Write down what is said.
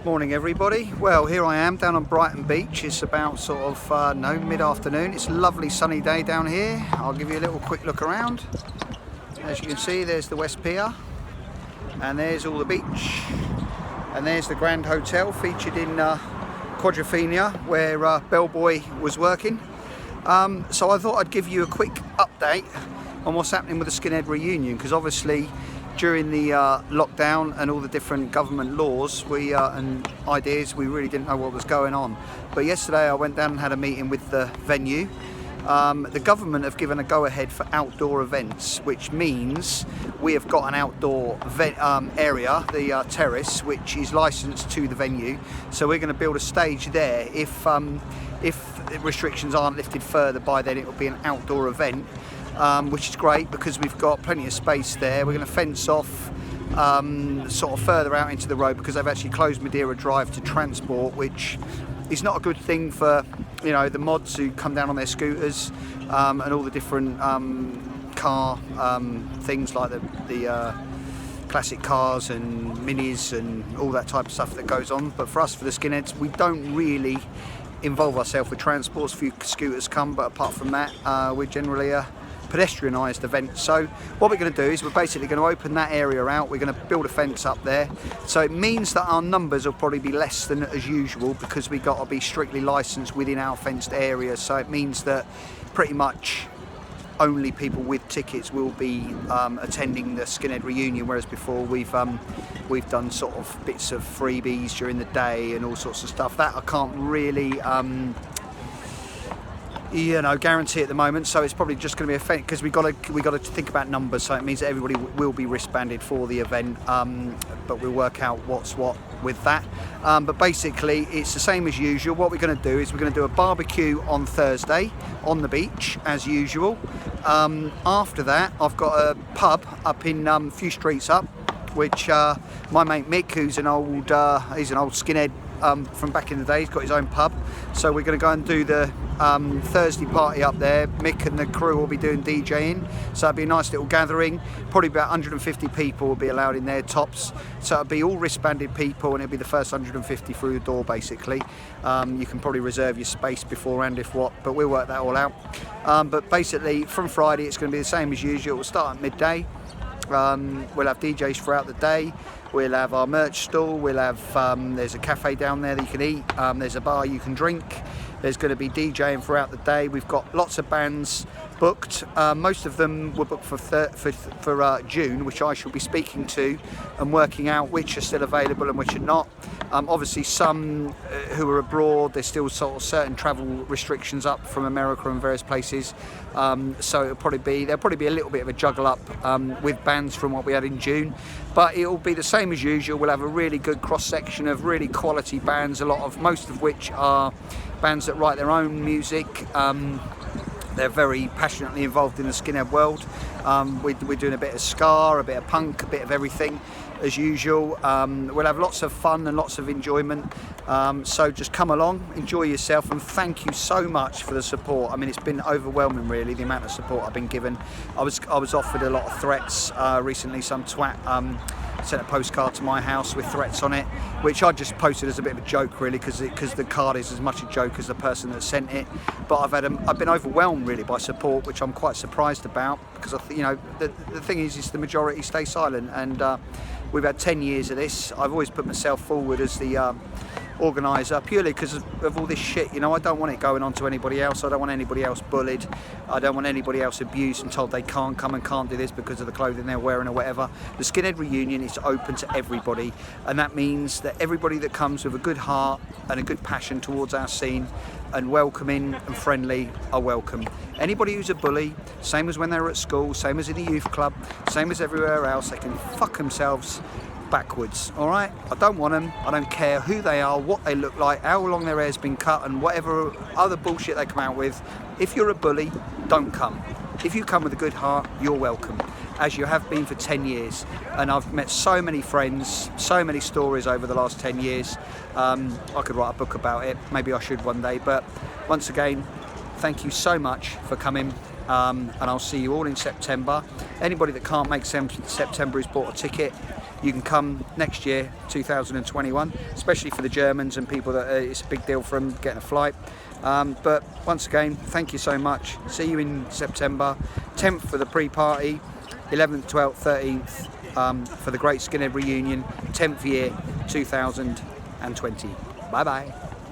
Morning everybody. Well, here I am down on Brighton Beach. It's about mid-afternoon. It's a lovely sunny day down here. I'll give you a little quick look around. As you can see, there's the West Pier and there's all the beach, and there's the Grand Hotel featured in Quadrophenia, where Bellboy was working. So I thought I'd give you a quick update on what's happening with the Skinhead reunion, because obviously during the lockdown and all the different government laws and ideas, we really didn't know what was going on. But yesterday I went down and had a meeting with the venue. The government have given a go-ahead for outdoor events, which means we have got an outdoor area, the terrace, which is licensed to the venue. So we're going to build a stage there. If restrictions aren't lifted further by then, it will be an outdoor event. Which is great because we've got plenty of space there. We're going to fence off sort of further out into the road, because they've actually closed Madeira Drive to transport, which is not a good thing for, you know, the mods who come down on their scooters and all the different car things like the classic cars and minis and all that type of stuff that goes on. But for us, for the Skinheads, we don't really involve ourselves with transports. A few scooters come, but apart from that, we're generally a pedestrianised event. So what we're going to do is we're basically going to open that area out. We're going to build a fence up there, so it means that our numbers will probably be less than as usual, because we've got to be strictly licensed within our fenced area. So it means that pretty much only people with tickets will be attending the Skinhead reunion, whereas before we've done sort of bits of freebies during the day and all sorts of stuff that I can't really guarantee at the moment. So it's probably just going to be a event, because we got to think about numbers. So it means that everybody will be wristbanded for the event, but we'll work out what's what with that. But basically it's the same as usual. What we're going to do is we're going to do a barbecue on Thursday on the beach as usual. After that, I've got a pub up in a few streets up, which my mate Mick, who's an old skinhead from back in the day, he's got his own pub. So we're going to go and do the Thursday party up there. Mick and the crew will be doing DJing, so it'll be a nice little gathering. Probably about 150 people will be allowed in there tops, so it'll be all wristbanded people, and it'll be the first 150 through the door basically. You can probably reserve your space beforehand if what, but we'll work that all out. But basically from Friday it's going to be the same as usual. We'll start at midday. We'll have DJs throughout the day. We'll have our merch stall. We'll have there's a cafe down there that you can eat. There's a bar you can drink. There's going to be DJing throughout the day. We've got lots of bands booked. Most of them were booked for June, which I shall be speaking to and working out which are still available and which are not. Obviously some who are abroad, there's still sort of certain travel restrictions up from America and various places. So there'll probably be a little bit of a juggle up with bands from what we had in June. But it'll be the same as usual. We'll have a really good cross section of really quality bands, most of which are bands that write their own music. They're very passionately involved in the skinhead world. We're doing a bit of ska, a bit of punk, a bit of everything as usual. We'll have lots of fun and lots of enjoyment. So just come along, enjoy yourself, and thank you so much for the support. I mean, it's been overwhelming really, the amount of support I've been given. I was offered a lot of threats recently. Some twat sent a postcard to my house with threats on it, which I just posted as a bit of a joke really, because the card is as much a joke as the person that sent it. But I've been overwhelmed really by support, which I'm quite surprised about, because the thing is the majority stay silent, and we've had 10 years of this. I've always put myself forward as the organiser, purely because of all this shit. I don't want it going on to anybody else. I don't want anybody else bullied. I don't want anybody else abused and told they can't come and can't do this because of the clothing they're wearing or whatever. The Skinhead reunion is open to everybody, and that means that everybody that comes with a good heart and a good passion towards our scene and welcoming and friendly are welcome. Anybody who's a bully, same as when they were at school, same as in the youth club, same as everywhere else, they can fuck themselves backwards. All right, I don't want them. I don't care who they are, what they look like, how long their hair's been cut, and whatever other bullshit they come out with. If you're a bully, don't come. If you come with a good heart, you're welcome, as you have been for 10 years. And I've met so many friends, so many stories over the last 10 years. I could write a book about it. Maybe I should one day. But once again, thank you so much for coming. And I'll see you all in September. Anybody that can't make September who's bought a ticket, you can come next year, 2021, especially for the Germans and people that it's a big deal for them getting a flight. But once again, thank you so much. See you in September, 10th for the pre-party, 11th, 12th, 13th for the Great Skinhead Reunion, 10th year 2020. Bye bye.